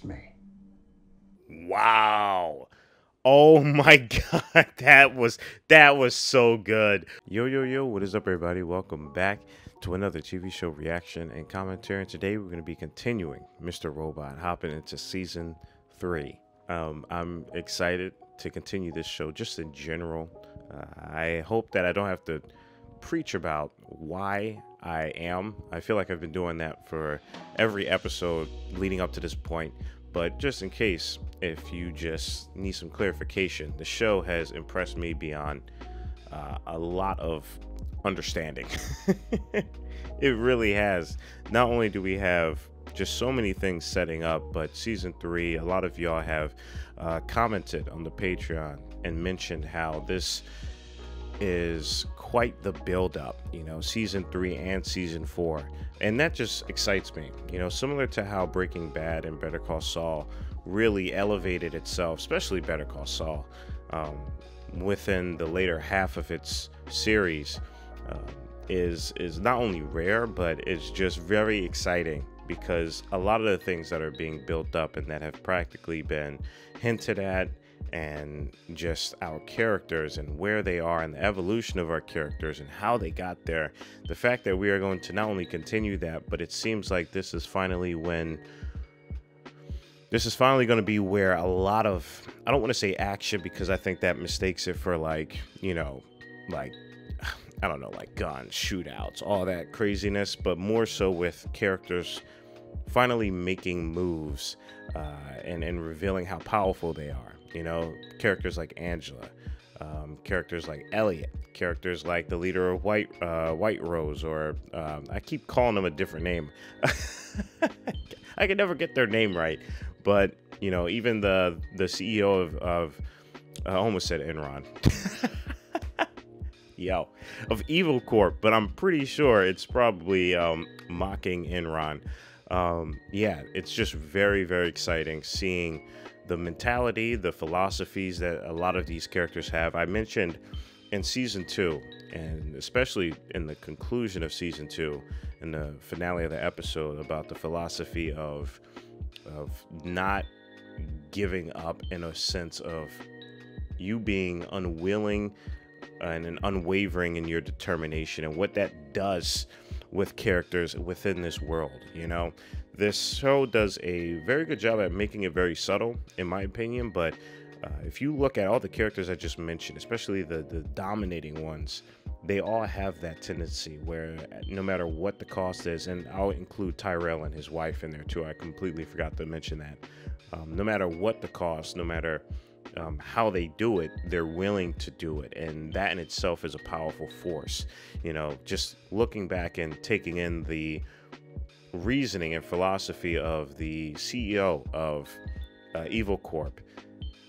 me. Wow. Oh my god, that was so good. Yo, what is up everybody? Welcome back to another TV show reaction and commentary. And today we're going to be continuing Mr. Robot, hopping into season 3. I'm excited to continue this show just in general. I hope that I don't have to preach about why I am. I feel like I've been doing that for every episode leading up to this point. But just in case, if you just need some clarification, the show has impressed me beyond a lot of understanding. It really has. Not only do we have just so many things setting up, but season 3, a lot of y'all have commented on the Patreon and mentioned how this is quite the build-up, season 3 and season 4, and that just excites me. Similar to how Breaking Bad and Better Call Saul really elevated itself, especially Better Call Saul, within the later half of its series, is not only rare, but it's just very exciting because a lot of the things that are being built up and that have practically been hinted at, and just our characters and where they are and the evolution of our characters and how they got there. The fact that we are going to not only continue that, but it seems like this is finally going to be where a lot of, I don't want to say action because I think that mistakes it for like I don't know, like guns, shootouts, all that craziness, but more so with characters finally making moves and revealing how powerful they are. Characters like Angela, characters like Elliot, characters like the leader of White Rose, or I keep calling them a different name. I can never get their name right, but even the CEO of I almost said Enron. Of Evil Corp, but I'm pretty sure it's probably mocking Enron. Yeah, it's just very, very exciting seeing the mentality, the philosophies that a lot of these characters have. I mentioned in season 2, and especially in the conclusion of season 2, in the finale of the episode, about the philosophy of not giving up, in a sense of you being unwilling and unwavering in your determination, and what that does with characters within this world. This show does a very good job at making it very subtle, in my opinion, but if you look at all the characters I just mentioned, especially the dominating ones, they all have that tendency where no matter what the cost is, and I'll include Tyrell and his wife in there too, I completely forgot to mention that, no matter what the cost, no matter how they do it, they're willing to do it, and that in itself is a powerful force. Just looking back and taking in the reasoning and philosophy of the CEO of Evil Corp,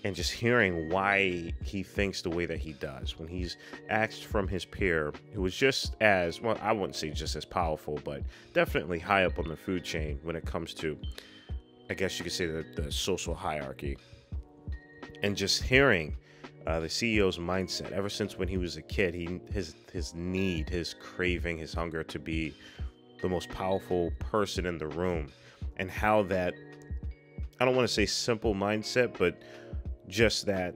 and just hearing why he thinks the way that he does when he's asked from his peer, who was just as, well, I wouldn't say just as powerful, but definitely high up on the food chain when it comes to, I guess you could say, the social hierarchy. And just hearing the CEO's mindset ever since when he was a kid, his need, his craving, his hunger to be the most powerful person in the room, and how that, I don't want to say simple mindset, but just that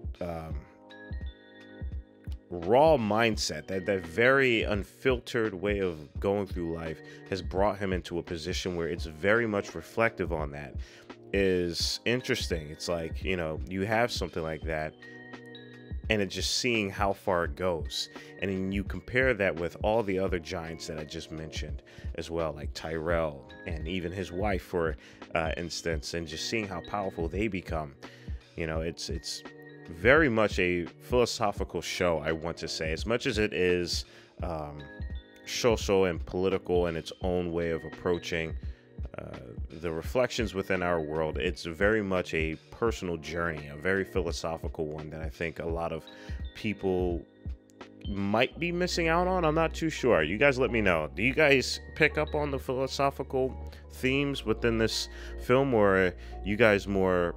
raw mindset, that very unfiltered way of going through life, has brought him into a position where it's very much reflective on that. Is interesting. It's like, you have something like that, and it's just seeing how far it goes. And then you compare that with all the other giants that I just mentioned as well, like Tyrell and even his wife, for instance, and just seeing how powerful they become. It's very much a philosophical show, I want to say, as much as it is social and political in its own way of approaching the reflections within our world. It's very much a personal journey, a very philosophical one that I think a lot of people might be missing out on. I'm not too sure. You guys let me know. Do you guys pick up on the philosophical themes within this film, or are you guys more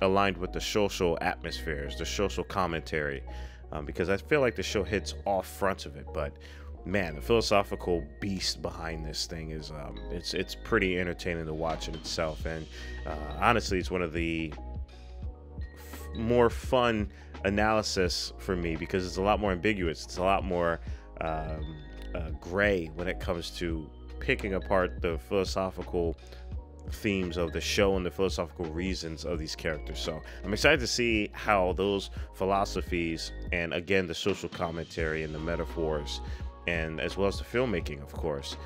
aligned with the social atmospheres, the social commentary? Because I feel like the show hits all fronts of it, but man, the philosophical beast behind this thing is it's pretty entertaining to watch in itself. And honestly, it's one of the more fun analysis for me because it's a lot more ambiguous. It's a lot more gray when it comes to picking apart the philosophical themes of the show and the philosophical reasons of these characters. So I'm excited to see how those philosophies, and again the social commentary and the metaphors, and as well as the filmmaking, of course,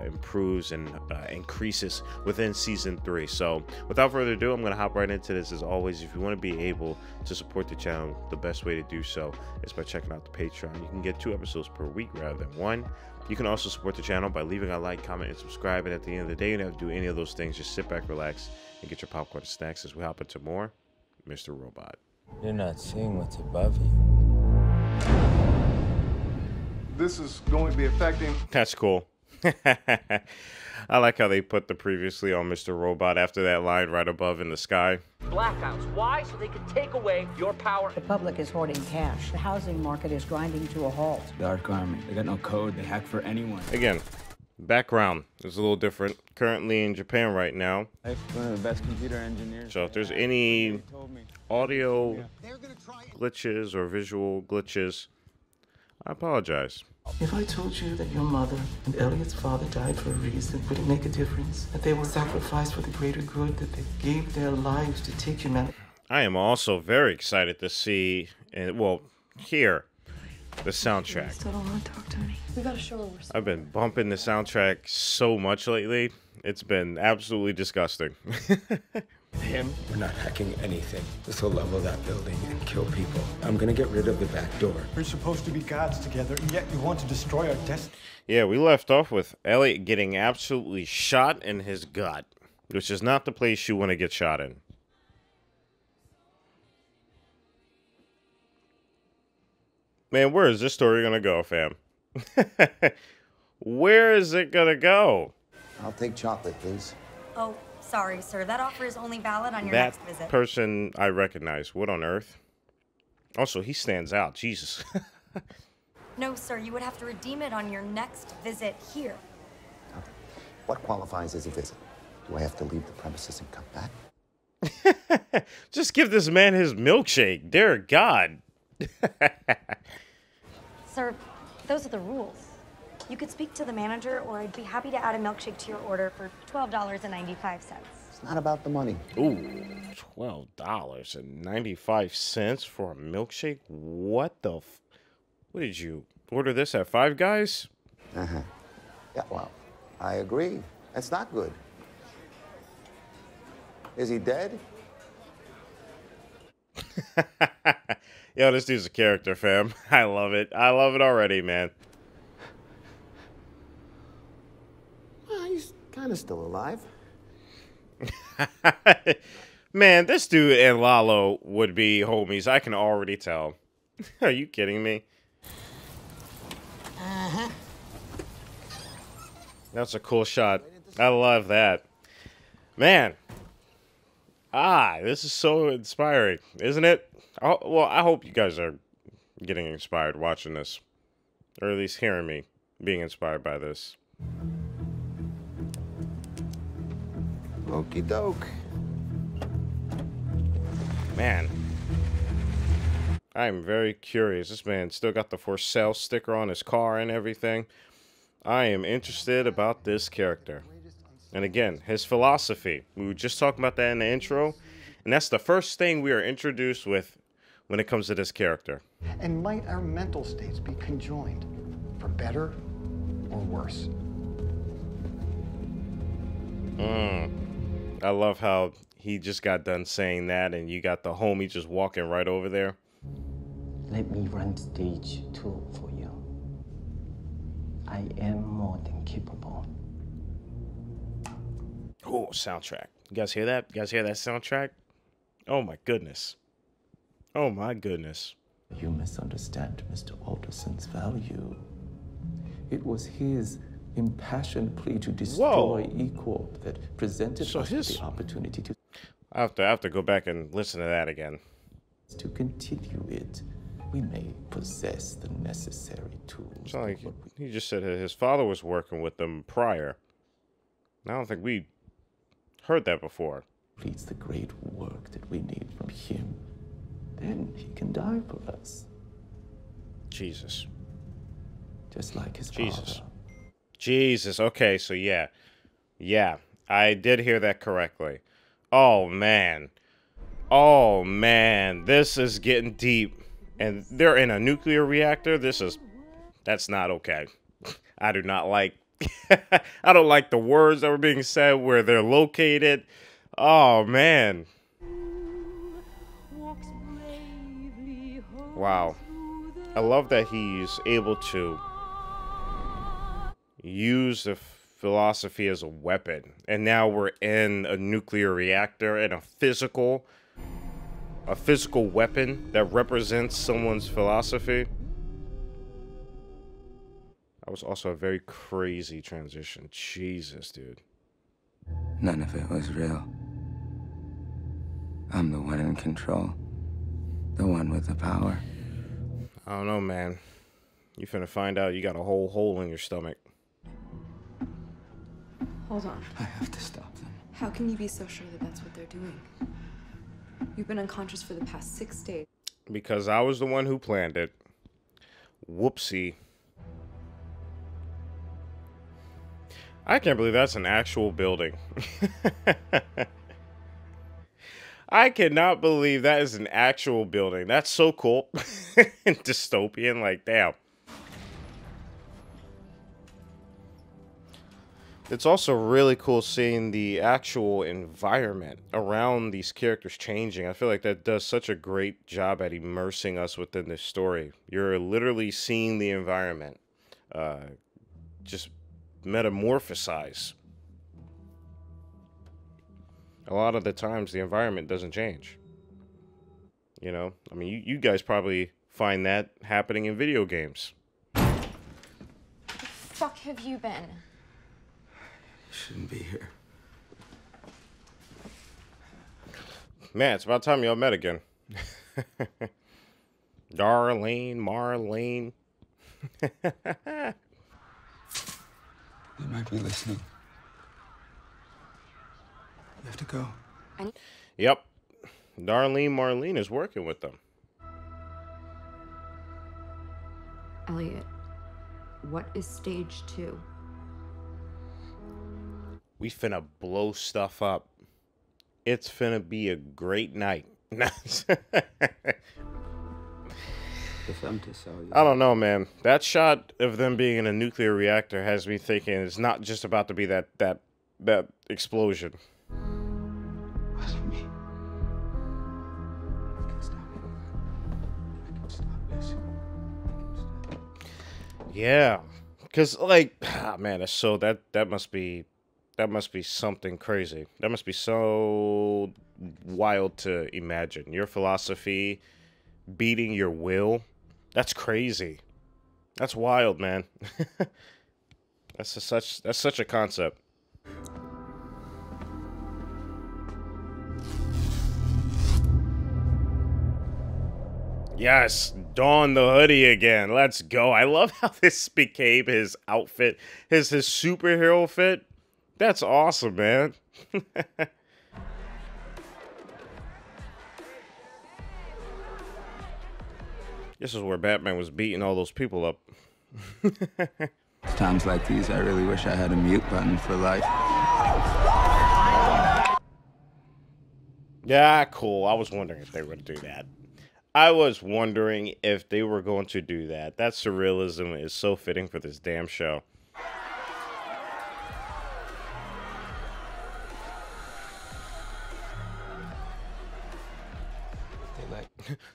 improves and increases within season 3. So without further ado, I'm going to hop right into this. As always, if you want to be able to support the channel, the best way to do so is by checking out the Patreon. You can get 2 episodes per week rather than 1. You can also support the channel by leaving a like, comment, and subscribe. And at the end of the day, you don't have to do any of those things. Just sit back, relax, and get your popcorn and snacks as we hop into more Mr. Robot. You're not seeing what's above you. This is going to be affecting. That's cool. I like how they put the previously on Mr. Robot after that line right above in the sky. Blackouts. Why? So they can take away your power. The public is hoarding cash. The housing market is grinding to a halt. Dark Army. They got no code. They hack for anyone. Again, background is a little different. Currently in Japan right now. One of the best computer engineers. So if there's any audio glitches or visual glitches, I apologize. If I told you that your mother and Elliot's father died for a reason, would it make a difference? That they were sacrificed for the greater good, that they gave their lives to take humanity? I am also very excited to see, and well, hear the soundtrack. Still don't want to talk to me. We gotta show her we're I've been bumping the soundtrack so much lately. It's been absolutely disgusting. Him? We're not hacking anything. This will level that building and kill people. I'm gonna get rid of the back door. We're supposed to be gods together, and yet you want to destroy our destiny. Yeah, we left off with Elliot getting absolutely shot in his gut, which is not the place you want to get shot in. Man, where is this story gonna go, fam? Where is it gonna go? I'll take chocolate, please. Oh, sorry, sir. That offer is only valid on your That next visit. person I recognize. What on earth? Also, he stands out. Jesus. No, sir. You would have to redeem it on your next visit here. Okay. What qualifies as a visit? Do I have to leave the premises and come back? Just give this man his milkshake. Dear God. Sir, those are the rules. You could speak to the manager, or I'd be happy to add a milkshake to your order for $12.95. It's not about the money. Ooh, $12.95 for a milkshake? What the f... What did you order this at Five Guys? Uh-huh. Yeah, well, I agree. That's not good. Is he dead? Yo, this dude's a character, fam. I love it. I love it already, man. Well, he's kind of still alive. Man, this dude and Lalo would be homies. I can already tell. Are you kidding me? Uh-huh. That's a cool shot. I love that. Man. This is so inspiring, isn't it? Well, I hope you guys are getting inspired watching this. Or at least hearing me being inspired by this. Okie doke. Man. I'm very curious. This man still got the for sale sticker on his car and everything. I am interested about this character. And again, his philosophy. We were just talking about that in the intro. And that's the first thing we are introduced with when it comes to this character. And might our mental states be conjoined, for better or worse? I love how he just got done saying that and you got the homie just walking right over there. Let me run stage 2 for you. I am more than capable. Oh, soundtrack. You guys hear that? You guys hear that soundtrack? Oh my goodness. Oh my goodness. You misunderstand Mr. Alderson's value. It was his impassioned plea to destroy Equal that presented us with the opportunity to... I have to go back and listen to that again. To continue it We may possess the necessary tools. It's not like he just said his father was working with them prior. I don't think we heard that before. Completes the great work that we need from him. Then he can die for us. Jesus. Just like his Jesus. father. Jesus. Okay, so yeah. Yeah, I did hear that correctly. Oh, man. Oh, man. This is getting deep. And they're in a nuclear reactor. That's not okay. I do not like, I don't like the words that were being said, where they're located. Oh, man. Wow. I love that he's able to use the philosophy as a weapon. And now we're in a nuclear reactor and a physical weapon that represents someone's philosophy. That was also a very crazy transition. Jesus, dude. None of it was real. I'm the one in control. The one with the power. I don't know, man. You finna find out you got a whole hole in your stomach. Hold on. I have to stop them. How can you be so sure that that's what they're doing? You've been unconscious for the past 6 days. Because I was the one who planned it. Whoopsie. I can't believe that's an actual building. I cannot believe that is an actual building. That's so cool. Dystopian, like, damn. It's also really cool seeing the actual environment around these characters changing. I feel like that does such a great job at immersing us within this story. You're literally seeing the environment just metamorphosize. A lot of the times, the environment doesn't change. You know? I mean, you guys probably find that happening in video games. Where the fuck have you been? Shouldn't be here. Man, it's about time y'all met again. Darlene, Marlene. They might be listening. You have to go. Yep. Darlene Marlene is working with them. Elliot, what is stage 2? We finna blow stuff up. It's finna be a great night. I don't know, man. That shot of them being in a nuclear reactor has me thinking it's not just about to be that explosion. Wasn't me. I can stop it. I can stop this. I can stop. Yeah, because like, man, that's so that must be something crazy. That must be so wild to imagine. Your philosophy beating your will. That's crazy. That's wild, man. That's such a concept. Yes, don the hoodie again. Let's go. I love how this became his outfit, his superhero fit. That's awesome, man. This is where Batman was beating all those people up. Times like these, I really wish I had a mute button for life. Yeah, cool. I was wondering if they were going to do that. I was wondering if they were going to do that. That surrealism is so fitting for this damn show.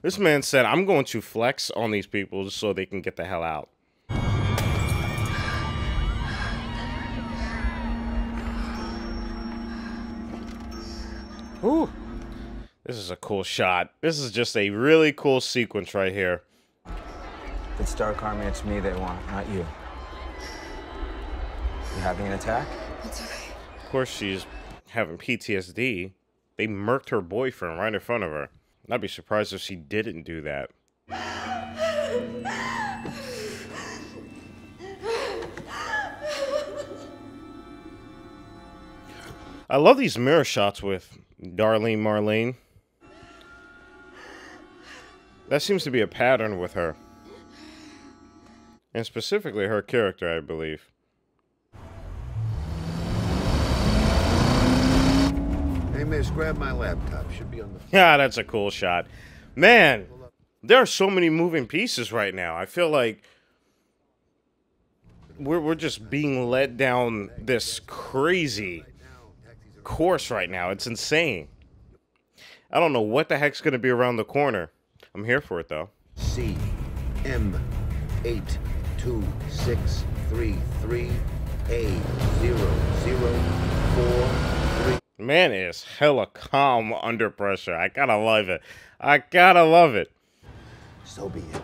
This man said, I'm going to flex on these people so they can get the hell out. Ooh. This is a cool shot. This is just a really cool sequence right here. It's Stark Army, it's me they want, not you. You having an attack? It's okay. Of course she's having PTSD. They murked her boyfriend right in front of her. I'd be surprised if she didn't do that. I love these mirror shots with Darlene Marlene. That seems to be a pattern with her. And specifically her character, I believe. Hey, miss, grab my laptop. Should be on the... Yeah, that's a cool shot. Man, there are so many moving pieces right now. I feel like we're just being led down this crazy course right now. It's insane. I don't know what the heck's going to be around the corner. I'm here for it, though. CM82633A0043. Man is hella calm under pressure. I gotta love it. I gotta love it. So be it.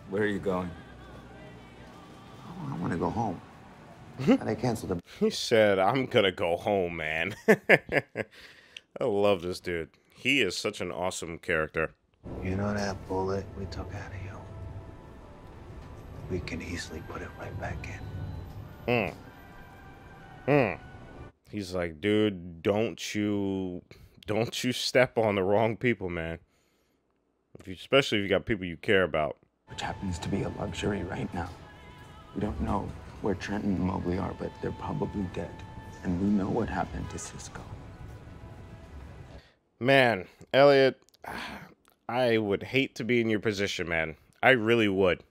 Where are you going? I want to go home. And I canceled the... He said, I'm gonna go home, man. I love this dude. He is such an awesome character. You know that bullet we took out of you? We can easily put it right back in. He's like, dude, don't you step on the wrong people, man. Especially if you got people you care about. Which happens to be a luxury right now. We don't know where Trenton and Mobley are, but they're probably dead. And we know what happened to Cisco. Man, Elliot, I would hate to be in your position, man. I really would.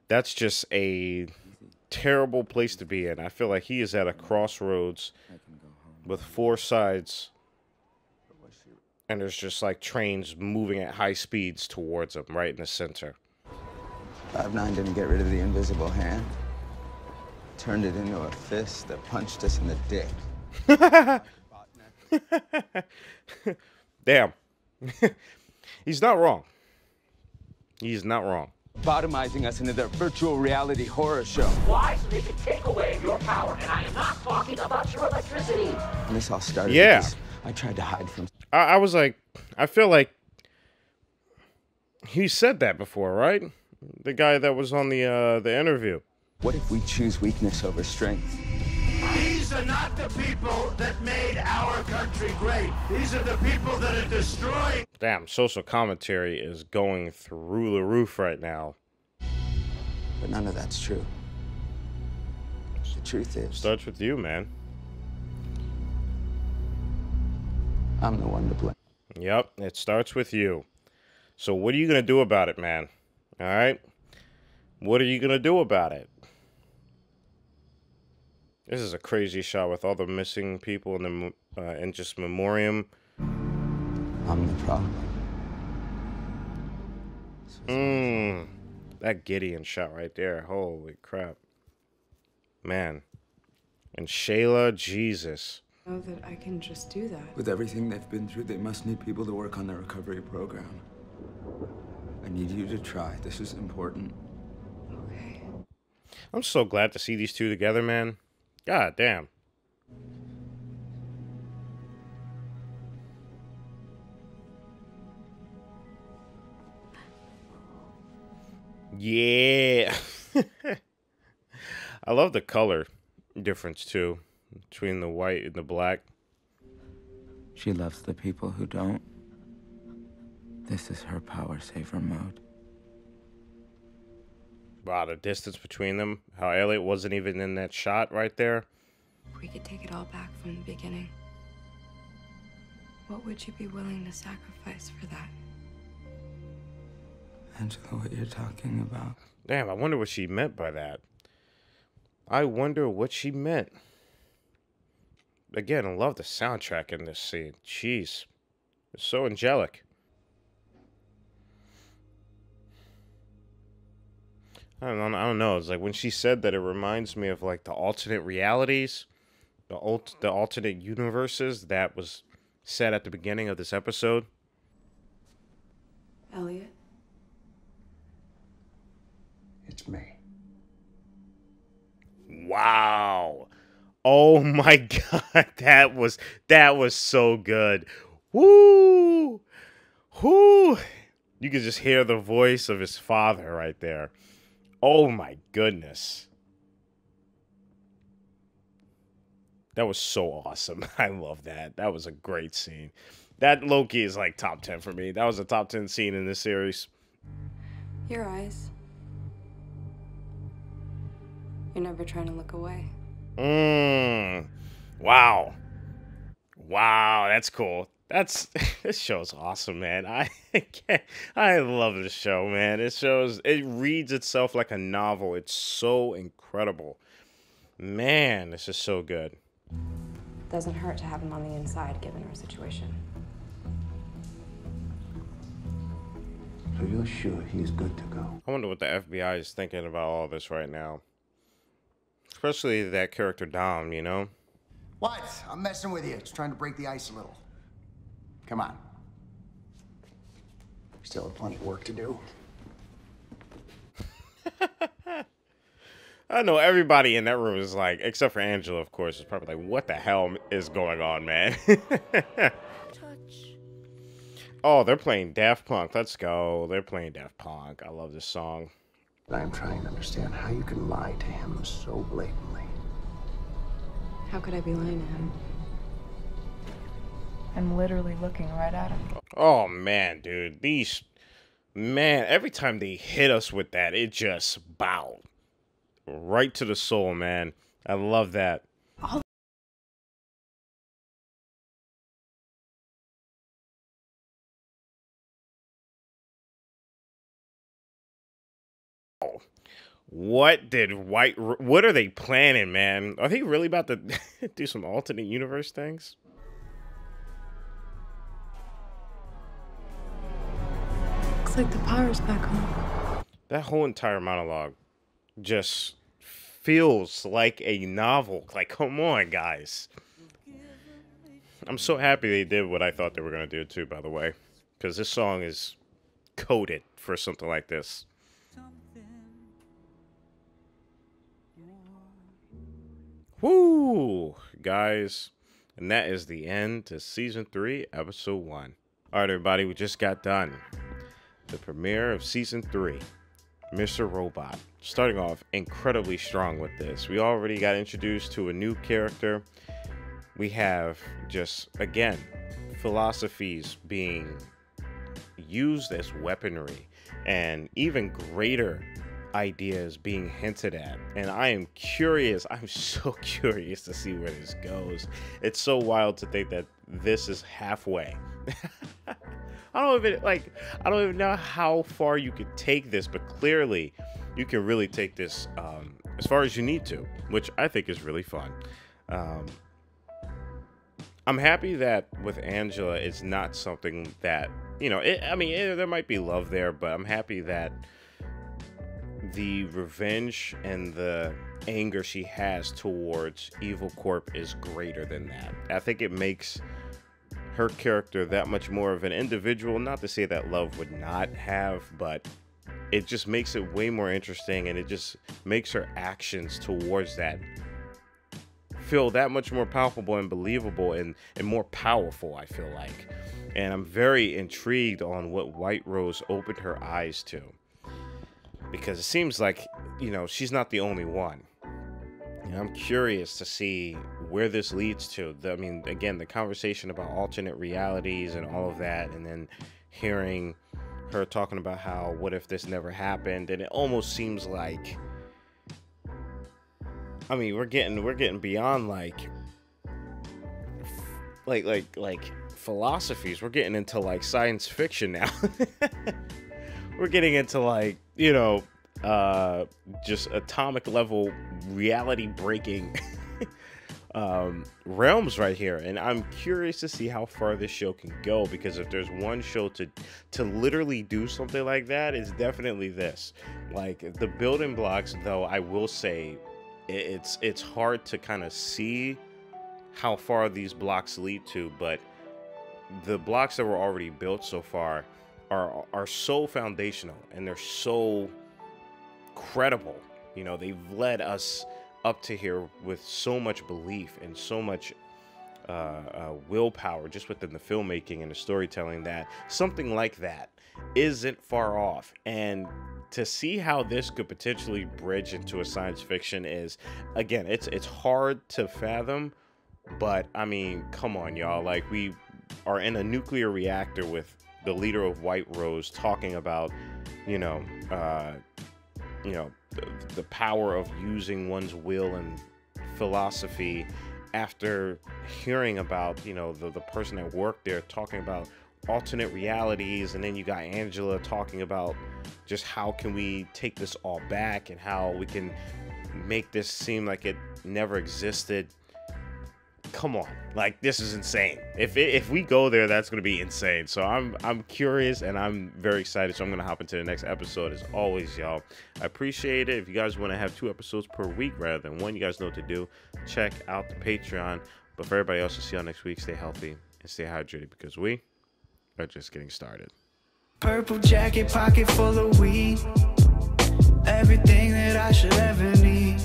That's just a terrible place to be in. I feel like he is at a crossroads with four sides. And there's just like trains moving at high speeds towards him right in the center. 5-9 didn't get rid of the invisible hand. Turned it into a fist that punched us in the dick. Damn. He's not wrong. He's not wrong. Bottomizing us into their virtual reality horror show. Why? So they can take away your power, and I am not talking about your electricity. And this all started Yeah. I tried to hide from... I was like, I feel like he said that before, right? The guy that was on the interview. What if we choose weakness over strength? These are not the people that made our country great. These are the people that are destroying. Damn, social commentary is going through the roof right now. But none of that's true. The truth is... Starts with you, man. I'm the one to blame. Yep, it starts with you. So what are you going to do about it, man? All right? What are you going to do about it? This is a crazy shot with all the missing people in the in just memoriam. I'm the problem. That Gideon shot right there. Holy crap. Man. And Shayla, Jesus. Know that I can just do that. With everything they've been through, they must need people to work on their recovery program. I need you to try. This is important. Okay. I'm so glad to see these two together, man. God damn. Yeah. I love the color difference, too, between the white and the black. She loves the people who don't. This is her power saver mode. Wow, the distance between them. How Elliot wasn't even in that shot right there. If we could take it all back from the beginning, what would you be willing to sacrifice for that? Angela, what you're talking about? Damn, I wonder what she meant by that. I wonder what she meant. Again, I love the soundtrack in this scene. Jeez. It's so angelic. I don't know. It's like when she said that, it reminds me of like the alternate realities, the alternate universes that was said at the beginning of this episode. Elliot? It's me. Wow. Oh my God. That was so good. Woo! Whoo! You can just hear the voice of his father right there. Oh my goodness. That was so awesome. I love that. That was a great scene. That Loki is like top 10 for me. That was a top 10 scene in this series. Your eyes. You're never trying to look away. Wow. Wow, that's cool. This show's awesome, man. I love this show, man. It reads itself like a novel. It's so incredible. Man, this is so good. Doesn't hurt to have him on the inside, given our situation. So you're sure he's good to go? I wonder what the FBI is thinking about all this right now. Especially that character Dom, you know? What? I'm messing with you. Just trying to break the ice a little. Come on. Still have plenty of work to do. I know everybody in that room is like, except for Angela, of course, is probably like, what the hell is going on, man? Oh, they're playing Daft Punk. Let's go. They're playing Daft Punk. I love this song. I'm trying to understand how you can lie to him so blatantly. How could I be lying to him? I'm literally looking right at him. Oh, man, dude. Man, every time they hit us with that, it just bowed. Right to the soul, man. I love that. What are they planning, man? Are they really about to do some alternate universe things? Looks like the power's back on. That whole entire monologue just feels like a novel. Like, come on, guys. I'm so happy they did what I thought they were going to do, too, by the way. Because this song is coded for something like this. Woo, guys. And that is the end to Season 3, Episode 1. Alright, everybody, we just got done. The premiere of Season 3. Mr. Robot. Starting off incredibly strong with this. We already got introduced to a new character. We have just, again, philosophies being used as weaponry. And even greater ideas being hinted at, and I am curious. I'm so curious to see where this goes. It's so wild to think that this is halfway. I don't even know how far you could take this, but clearly you can really take this as far as you need to, which I think is really fun. I'm happy that with Angela, it's not something that, you know, there might be love there, but I'm happy that the revenge and the anger she has towards Evil Corp is greater than that. I think it makes her character that much more of an individual. Not to say that love would not have, but it just makes it way more interesting, and it just makes her actions towards that feel that much more palpable and believable and more powerful, I feel like. And I'm very intrigued on what White Rose opened her eyes to. Because it seems like, you know, she's not the only one. And I'm curious to see where this leads to. Again, the conversation about alternate realities and all of that, and then hearing her talking about how, what if this never happened? And it almost seems like, we're getting beyond like philosophies. We're getting into like science fiction now. We're getting into like, you know, just atomic level reality breaking realms right here. And I'm curious to see how far this show can go, because if there's one show to literally do something like that, it's definitely this. Like the building blocks, though, I will say it's hard to kind of see how far these blocks lead to, but the blocks that were already built so far are so foundational, and they're so credible. You know, they've led us up to here with so much belief and so much willpower just within the filmmaking and the storytelling, that something like that isn't far off. And to see how this could potentially bridge into a science fiction is, again, it's hard to fathom, but I mean, come on, y'all. Like, we are in a nuclear reactor with the leader of White Rose talking about, the power of using one's will and philosophy, after hearing about, the person that worked there talking about alternate realities. And then you got Angela talking about just how can we take this all back and how we can make this seem like it never existed. Come on, like, this is insane. If we go there, that's going to be insane. So I'm curious and I'm very excited. So I'm going to hop into the next episode as always, y'all. I appreciate it. If you guys want to have 2 episodes per week rather than 1, you guys know what to do. Check out the Patreon. But for everybody else, we'll see y'all next week. Stay healthy and stay hydrated, because we are just getting started. Purple jacket, pocket full of weed. Everything that I should ever need.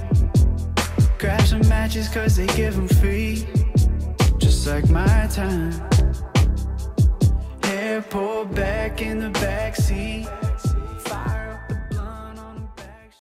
Grab some matches cause they give them free. Just like my time. Hair pulled back in the backseat.